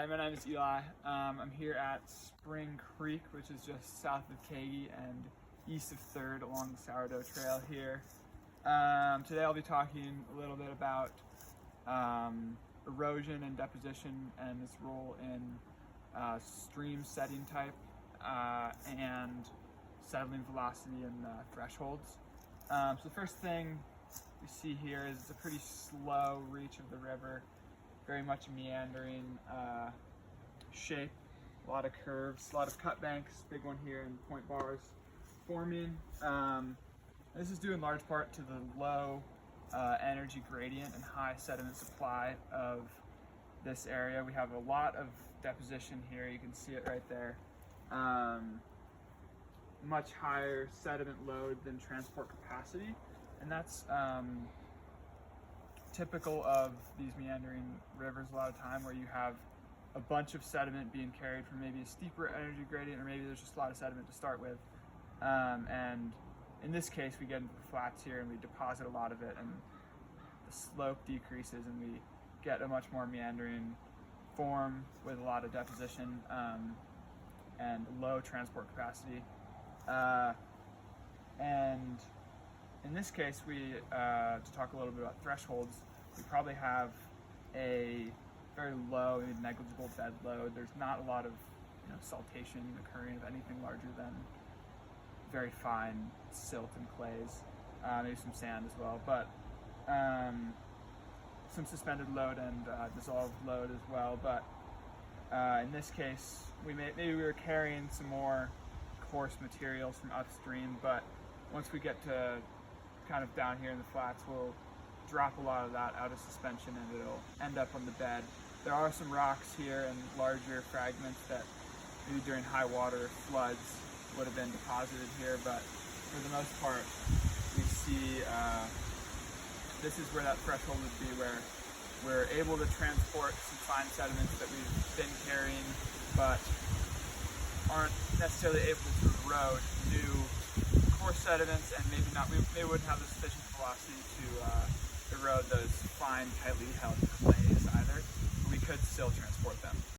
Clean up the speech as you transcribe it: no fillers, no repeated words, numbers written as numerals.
Hi, my name is Eli. I'm here at Spring Creek, which is just south of Kagi and east of 3rd along the sourdough trail here. Today I'll be talking a little bit about erosion and deposition and its role in stream setting type and settling velocity and thresholds. So the first thing we see here is it's a pretty slow reach of the river, very much meandering shape, a lot of curves, a lot of cut banks, big one here and point bars forming. This is due in large part to the low energy gradient and high sediment supply of this area. We have a lot of deposition here, you can see it right there. Much higher sediment load than transport capacity, and that's typical of these meandering rivers a lot of time, where you have a bunch of sediment being carried from maybe a steeper energy gradient, or maybe there's just a lot of sediment to start with. And in this case, we get into the flats here and we deposit a lot of it, and the slope decreases and we get a much more meandering form with a lot of deposition and low transport capacity. And in this case, to talk a little bit about thresholds, we probably have a very low, negligible bed load. There's not a lot of saltation occurring of anything larger than very fine silt and clays, maybe some sand as well, but some suspended load and dissolved load as well. But in this case, maybe we were carrying some more coarse materials from upstream, but once we get to kind of down here in the flats, we'll drop a lot of that out of suspension and it'll end up on the bed. There are some rocks here and larger fragments that maybe during high water floods would have been deposited here, but for the most part we see this is where that threshold would be, where we're able to transport some fine sediments that we've been carrying but aren't necessarily able to erode new coarse sediments, and maybe wouldn't have the sufficient velocity to erode those fine, tightly held clays either. But we could still transport them.